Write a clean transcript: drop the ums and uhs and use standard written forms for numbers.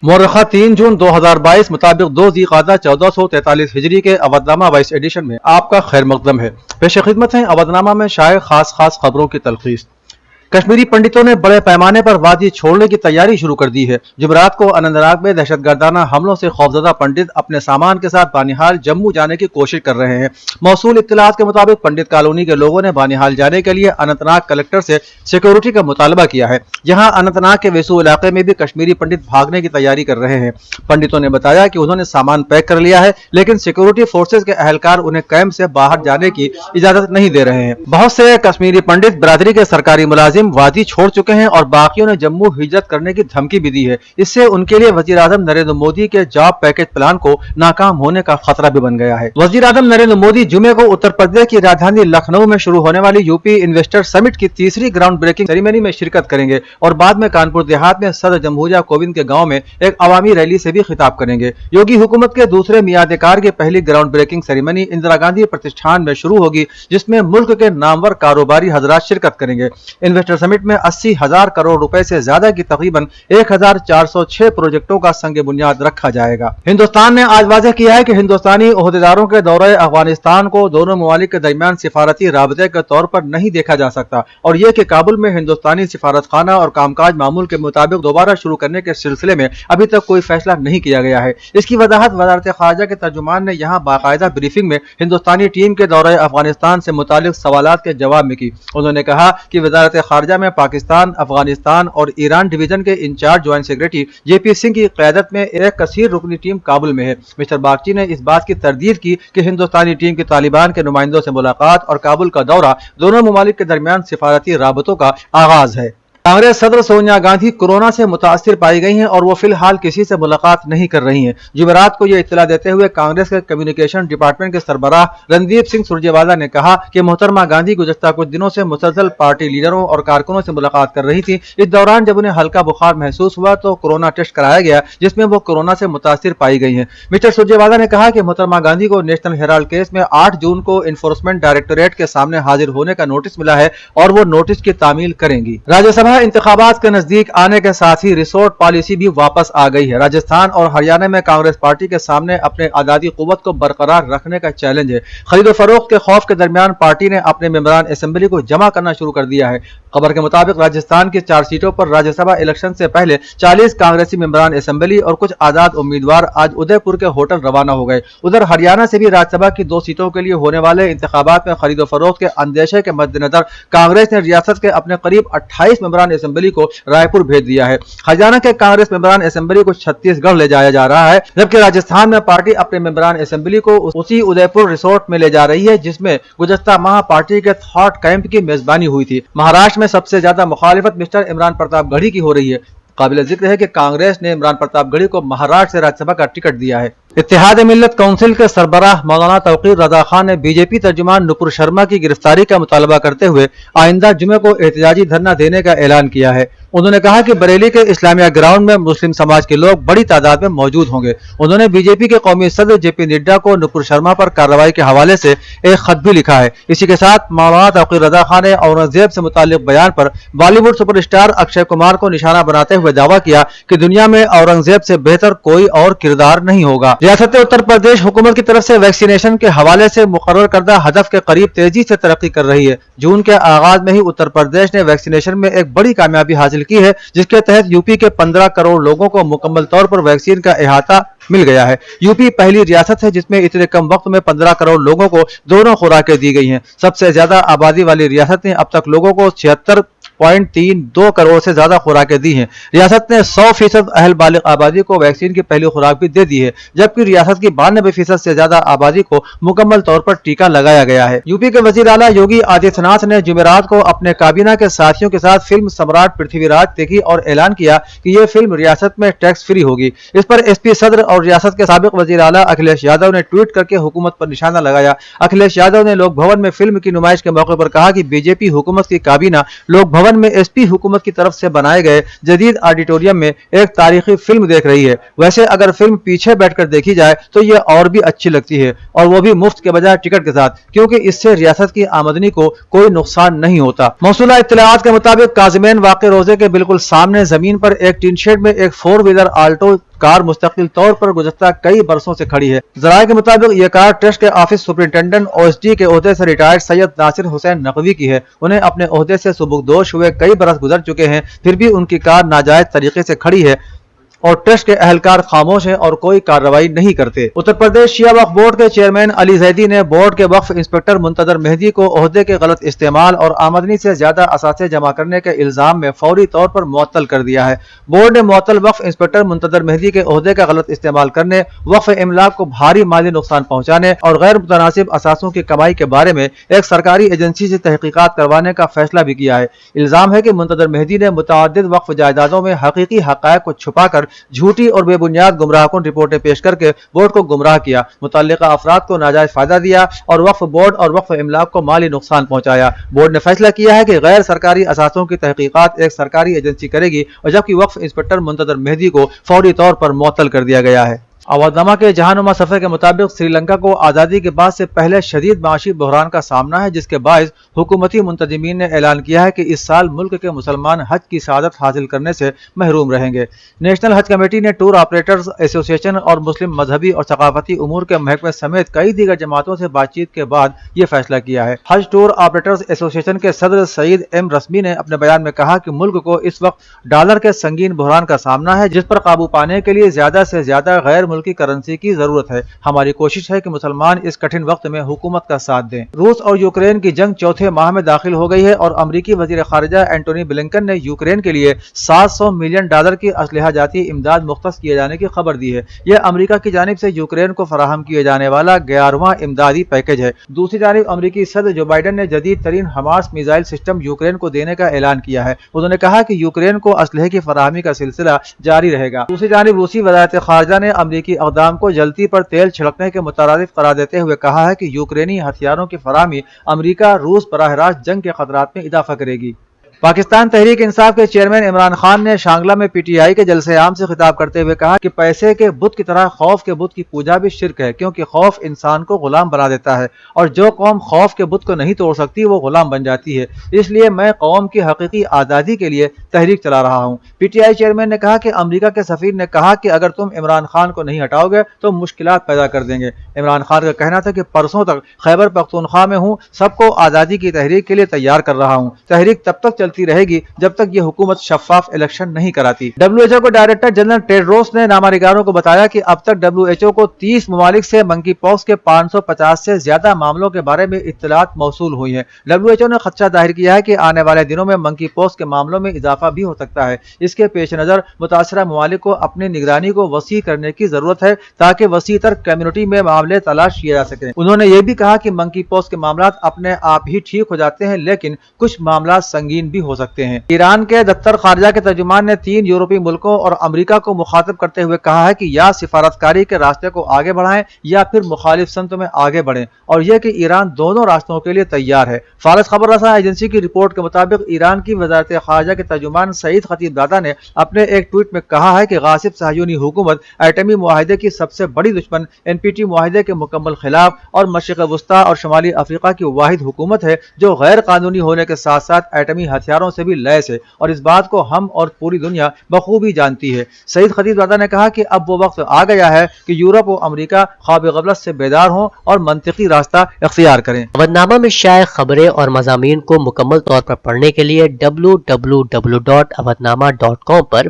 मौरखा 3 जून 2022 मुताबिक 2 ज़ीक़ादा 1443 हिजरी के Avadhnama vice addition में आपका खैर मकदम है। पेश खिदमत है अवधनामा में शाये खास खबरों की तलखीस। कश्मीरी पंडितों ने बड़े पैमाने पर वादी छोड़ने की तैयारी शुरू कर दी है। जुमेरात को अनंतनाग में दहशतगर्दाना हमलों से खौफजदा पंडित अपने सामान के साथ बानिहाल जम्मू जाने की कोशिश कर रहे हैं। मौसूल इत्तलात के मुताबिक पंडित कॉलोनी के लोगों ने बानिहाल जाने के लिए अनंतनाग कलेक्टर से सिक्योरिटी का मुतालबा किया है। यहाँ अनंतनाग के वेसू इलाके में भी कश्मीरी पंडित भागने की तैयारी कर रहे हैं। पंडितों ने बताया कि उन्होंने सामान पैक कर लिया है, लेकिन सिक्योरिटी फोर्सेज के अहलकार उन्हें कैंप से बाहर जाने की इजाजत नहीं दे रहे हैं। बहुत से कश्मीरी पंडित बिरादरी के सरकारी मुलाजिम वादी छोड़ चुके हैं और बाकियों ने जम्मू हिजरत करने की धमकी भी दी है। इससे उनके लिए वजीर आजम नरेंद्र मोदी के जॉब पैकेज प्लान को नाकाम होने का खतरा भी बन गया है। वजीर आजम नरेंद्र मोदी जुमे को उत्तर प्रदेश की राजधानी लखनऊ में शुरू होने वाली यूपी इन्वेस्टर समिट की तीसरी ग्राउंड ब्रेकिंग सेरेमनी में शिरकत करेंगे और बाद में कानपुर देहात में सदर जमहूरिया कोविंद के गांव में एक अवामी रैली से भी खिताब करेंगे। योगी हुकूमत के दूसरे मियाद-ए-कार की पहली ground breaking ceremony Indira Gandhi Pratishthan में शुरू होगी, जिसमें मुल्क के नामवर कारोबारी हजरात शिरकत करेंगे। इन्वेस्टर समिट में 80,000 करोड़ रुपए से ज्यादा की तकरीबन 1406 प्रोजेक्टों का संग बुनियाद रखा जाएगा। हिंदुस्तान ने आज वाज़ेह किया है कि हिंदुस्तानी ओहदेदारों के दौरे अफगानिस्तान को दोनों ममालिक के दरमियान सिफारती राबते के तौर पर नहीं देखा जा सकता और यह कि काबुल में हिंदुस्तानी सिफारतखाना और कामकाज मामूल के मुताबिक दोबारा शुरू करने के सिलसिले में अभी तक कोई फैसला नहीं किया गया है। इसकी वजाहत वज़ारत ख़ारजा के तर्जुमान ने यहाँ बाकायदा ब्रीफिंग में हिंदुस्तानी टीम के दौरे अफगानिस्तान से मुतालिक सवालात के जवाब में की। उन्होंने कहा कि वज़ारत ख़ारजा में पाकिस्तान, अफगानिस्तान और ईरान डिवीजन के in charge joint secretary JP Singh की क़यादत में एक कसीर रुकनी टीम काबुल में है। मिस्टर बागची ने इस बात की तरदीद की कि हिंदुस्तानी टीम की तालिबान के नुमाइंदों से मुलाकात और काबुल का दौरा दोनों ममालिक के दरमियान सिफारती राबतों का आगाज है। कांग्रेस सदर सोनिया गांधी कोरोना से मुतासिर पाई गई हैं और वो फिलहाल किसी से मुलाकात नहीं कर रही हैं। जुमेरात को ये इत्तला देते हुए कांग्रेस के कम्युनिकेशन डिपार्टमेंट के सरबराह रणदीप सिंह सुरजेवाला ने कहा कि मोहतरमा गांधी गुज़श्ता कुछ दिनों से मुसलसल पार्टी लीडरों और कारकुनों से मुलाकात कर रही थी। इस दौरान जब उन्हें हल्का बुखार महसूस हुआ तो कोरोना टेस्ट कराया गया, जिसमें वो कोरोना से मुतासिर पाई गई हैं। मिस्टर सुरजेवाला ने कहा कि मोहतरमा गांधी को नेशनल हेराल्ड केस में 8 जून को इन्फोर्समेंट डायरेक्टोरेट के सामने हाजिर होने का नोटिस मिला है और वो नोटिस की तामील करेंगी। राज्यसभा इंतखाबात के नजदीक आने के साथ ही रिसोर्ट पॉलिसी भी वापस आ गई है। राजस्थान और हरियाणा में कांग्रेस पार्टी के सामने अपने आजादी कुव्वत को बरकरार रखने का चैलेंज है। खरीदो फरोख्त के खौफ के दरमियान पार्टी ने अपने मेंबरान असेंबली को जमा करना शुरू कर दिया है। खबर के मुताबिक राजस्थान की 4 सीटों पर राज्यसभा इलेक्शन से पहले 40 कांग्रेसी मेंबरान असेंबली और कुछ आजाद उम्मीदवार आज उदयपुर के होटल रवाना हो गए। उधर हरियाणा से भी राज्यसभा की 2 सीटों के लिए होने वाले इंतखाबात में खरीदो फरोख्त के अंदेशे के मद्देनजर कांग्रेस ने रियासत के अपने करीब 28 मेंबरान असेंबली को रायपुर भेज दिया है। हरियाणा के कांग्रेस मेंबरान असेंबली को छत्तीसगढ़ ले जाया जा रहा है, जबकि राजस्थान में पार्टी अपने मेंबरान असेंबली को उसी उदयपुर रिसोर्ट में ले जा रही है जिसमें गुज़श्ता माह पार्टी के थॉट कैंप की मेजबानी हुई थी। महाराष्ट्र में सबसे ज्यादा मुखालिफत मिस्टर इमरान प्रतापगढ़ी की हो रही है। काबिल जिक्र है कि कांग्रेस ने इमरान प्रतापगढ़ी को महाराष्ट्र से राज्यसभा का टिकट दिया है। इत्तेहाद मिल्लत काउंसिल के सरबराह मौलाना तौकीर रजा खान ने बीजेपी तर्जुमान नुपुर शर्मा की गिरफ्तारी का मुतालबा करते हुए आइंदा जुमे को एहतजाजी धरना देने का ऐलान किया है। उन्होंने कहा कि बरेली के इस्लामिया ग्राउंड में मुस्लिम समाज के लोग बड़ी तादाद में मौजूद होंगे। उन्होंने बीजेपी के कौमी सदर जेपी नड्डा को नुपुर शर्मा पर कार्रवाई के हवाले से एक खत भी लिखा है। इसी के साथ मौलाना तौकीर रजा खान ने औरंगजेब से मुताल्लिक बयान पर बॉलीवुड सुपरस्टार अक्षय कुमार को निशाना बनाते हुए दावा किया कि दुनिया में औरंगजेब से बेहतर कोई और किरदार नहीं होगा। रियासत उत्तर प्रदेश हुकूमत की तरफ से वैक्सीनेशन के हवाले से मुकर्रर करदा हदफ के करीब तेजी से तरक्की कर रही है। जून के आगाज में ही उत्तर प्रदेश ने वैक्सीनेशन में एक बड़ी कामयाबी हासिल की है, जिसके तहत यूपी के 15 करोड़ लोगों को मुकम्मल तौर पर वैक्सीन का अहाता मिल गया है। यूपी पहली रियासत है जिसमें इतने कम वक्त में 15 करोड़ लोगों को दोनों खुराकें दी गई हैं। सबसे ज्यादा आबादी वाली रियासत ने अब तक लोगों को 76.32 करोड़ से ज्यादा खुराकें दी हैं। रियासत ने 100% अहल बालिग आबादी को वैक्सीन की पहली खुराक भी दे दी है, जबकि रियासत की 92% से ज्यादा आबादी को मुकम्मल तौर पर टीका लगाया गया है। यूपी के वजीर आला योगी आदित्यनाथ ने जुमेरात को अपने काबीना के साथियों के साथ फिल्म सम्राट पृथ्वीराज देखी और ऐलान किया कि यह फिल्म रियासत में टैक्स फ्री होगी। इस पर एसपी सदर और रियासत के साबिक वजीर आला अखिलेश यादव ने ट्वीट करके हुकूमत पर निशाना लगाया। अखिलेश यादव ने लोक भवन में फिल्म की नुमाइश के मौके पर कहा कि बीजेपी हुकूमत की काबीना लोक भवन में एसपी हुकूमत की तरफ से बनाए गए जदीद ऑडिटोरियम में एक तारीखी फिल्म देख रही है। वैसे अगर फिल्म पीछे बैठकर دیکھی جائے تو یہ اور بھی اچھی لگتی ہے، اور وہ بھی مفت کے بجائے ٹکٹ کے ساتھ، کیونکہ اس سے ریاست کی آمدنی کو کوئی نقصان نہیں ہوتا۔ موصولہ اطلاعات کے مطابق کاظمین واقع روزے کے بالکل سامنے زمین پر ایک ٹین شیڈ میں ایک 4 ویلر آلٹو کار مستقل طور پر گزشتہ کئی برسوں سے کھڑی ہے۔ ذرائع کے مطابق یہ کار ٹرسٹ کے آفس سپرنٹینڈنٹ OSD کے عہدے سے ریٹائرڈ سید ناصر حسین نقوی کی ہے۔ انہیں اپنے عہدے سے سبکدوش ہوئے کئی برس گزر چکے ہیں، پھر بھی ان کی کار ناجائز طریقے سے کھڑی ہے اور ٹرسٹ کے اہلکار خاموش ہیں اور کوئی کارروائی نہیں کرتے۔ اتر پردیش شیعہ وقف بورڈ کے چیئرمین علی زیدی نے بورڈ کے وقف انسپکٹر منتظر مہدی کو عہدے کے غلط استعمال اور آمدنی سے زیادہ اثاثے جمع کرنے کے الزام میں فوری طور پر معطل کر دیا ہے۔ بورڈ نے معطل وقف انسپکٹر منتظر مہدی کے عہدے کا غلط استعمال کرنے، وقف املاک کو بھاری مالی نقصان پہنچانے اور غیر متناسب اثاثوں کی کمائی کے بارے میں ایک سرکاری ایجنسی سے تحقیقات کروانے کا فیصلہ بھی کیا ہے۔ الزام ہے کہ منتظر مہدی نے متعدد وقف جائیدادوں میں حقیقی حقائق کو چھپا کر جھوٹی اور بے بنیاد گمراہ کن رپورٹیں پیش کر کے بورڈ کو گمراہ کیا، متعلقہ افراد کو ناجائز فائدہ دیا اور وقف بورڈ اور وقف املاک کو مالی نقصان پہنچایا۔ بورڈ نے فیصلہ کیا ہے کہ غیر سرکاری اثاثوں کی تحقیقات ایک سرکاری ایجنسی کرے گی، اور جبکہ وقف انسپکٹر منتظر مہدی کو فوری طور پر معطل کر دیا گیا ہے۔ آوازنامہ کے جہانما صفحے کے مطابق سری لنکا کو آزادی کے بعد سے پہلے شدید معاشی بحران کا سامنا ہے، جس کے باعث حکومتی منتظمین نے اعلان کیا ہے کہ اس سال ملک کے مسلمان حج کی سعادت حاصل کرنے سے محروم رہیں گے۔ نیشنل حج کمیٹی نے ٹور آپریٹرز ایسوسی ایشن اور مسلم مذہبی اور ثقافتی امور کے محکمے سمیت کئی دیگر جماعتوں سے بات چیت کے بعد یہ فیصلہ کیا ہے۔ حج ٹور آپریٹرز ایسوسی ایشن کے صدر سعید ایم رسمی نے اپنے بیان میں کہا کہ ملک کو اس وقت ڈالر کے سنگین بحران کا سامنا ہے، جس پر قابو پانے کے لیے زیادہ سے زیادہ غیر ملکی کرنسی کی ضرورت ہے۔ ہماری کوشش ہے کہ مسلمان اس کٹھن وقت میں حکومت کا ساتھ دیں۔ روس اور یوکرین کی جنگ چوتھے ماہ میں داخل ہو گئی ہے اور امریکی وزیر خارجہ اینٹونی بلنکن نے یوکرین کے لیے $700 ملین کی اسلحہ جاتی امداد مختص کیے جانے کی خبر دی ہے۔ یہ امریکہ کی جانب سے یوکرین کو فراہم کیے جانے والا 11واں امدادی پیکج ہے۔ دوسری جانب امریکی صدر جو بائیڈن نے جدید ترین حماس میزائل سسٹم یوکرین کو دینے کا اعلان کیا ہے۔ انہوں نے کہا کہ یوکرین کو اسلحے کی فراہمی کا سلسلہ جاری رہے گا۔ دوسری جانب روسی وزارت خارجہ نے امریکی اقدام کو جلتی پر تیل چھڑکنے کے مترادف قرار دیتے ہوئے کہا ہے کہ یوکرینی ہتھیاروں کی فراہمی امریکہ روس براہ راست جنگ کے خطرات میں اضافہ کرے گی۔ پاکستان تحریک انصاف کے چیئرمین عمران خان نے شانگلہ میں PTI کے جلسے عام سے خطاب کرتے ہوئے کہا کہ پیسے کے بت کی طرح خوف کے بت کی پوجا بھی شرک ہے، کیونکہ خوف انسان کو غلام بنا دیتا ہے، اور جو قوم خوف کے بت کو نہیں توڑ سکتی وہ غلام بن جاتی ہے۔ اس لیے میں قوم کی حقیقی آزادی کے لیے تحریک چلا رہا ہوں۔ PTI چیئرمین نے کہا کہ امریکہ کے سفیر نے کہا کہ اگر تم عمران خان کو نہیں ہٹاؤ گے تو مشکلات پیدا کر دیں گے۔ عمران خان کا کہنا تھا کہ پرسوں تک خیبر پختونخوا میں ہوں، سب کو آزادی کی تحریک کے لیے تیار کر رہا ہوں۔ تحریک تب تک چلتی رہے گی جب تک یہ حکومت شفاف الیکشن نہیں کراتی۔ WHO کے ڈائریکٹر جنرل ٹیڈروس نے نامہ نگاروں کو بتایا کہ اب تک WHO کو 30 ممالک سے منکی پاکس کے 550 سے زیادہ معاملوں کے بارے میں اطلاعات موصول ہوئی ہیں۔ WHO نے خدشہ ظاہر کیا ہے کہ آنے والے دنوں میں منکی پاکس کے معاملوں میں اضافہ بھی ہو سکتا ہے۔ اس کے پیش نظر متاثرہ ممالک کو اپنی نگرانی کو وسیع کرنے کی ضرورت ہے تاکہ وسیع تر کمیونٹی میں معاملے تلاش کیے جا سکیں۔ انہوں نے یہ بھی کہا کہ منکی پاکس کے معاملات اپنے آپ ہی ٹھیک ہو جاتے ہیں، لیکن کچھ معاملات سنگین بھی ہو سکتے ہیں۔ ایران کے دفتر خارجہ کے ترجمان نے 3 یورپی ملکوں اور امریکہ کو مخاطب کرتے ہوئے کہا ہے کہ یا سفارتکاری کے راستے کو آگے بڑھائیں یا پھر مخالف سمت میں آگے بڑھیں، اور یہ کہ ایران دونوں راستوں کے لیے تیار ہے۔ فارس خبر رساں ایجنسی کی رپورٹ کے مطابق ایران کی وزارت خارجہ کے ترجمان سعید خطیب زادہ نے اپنے ایک ٹویٹ میں کہا ہے کہ غاصب صہیونی حکومت ایٹمی معاہدے کی سب سے بڑی دشمن، NPT معاہدے کے مکمل خلاف اور مشرق وسطیٰ اور شمالی افریقہ کی واحد حکومت ہے جو غیر قانونی ہونے کے ساتھ ساتھ ایٹمی ہتھیاروں سے بھی لیس ہے، اور اس بات کو ہم اور پوری دنیا بخوبی جانتی ہے۔ سعید خطیب زادہ نے کہا کہ اب وہ وقت آ گیا ہے کہ یورپ و امریکہ خواب غفلت سے بیدار ہوں اور منطقی راستہ اختیار کریں۔ اودنامہ میں شائع خبریں اور مضامین کو مکمل طور پر پڑھنے کے لیے www.awadnama.com پر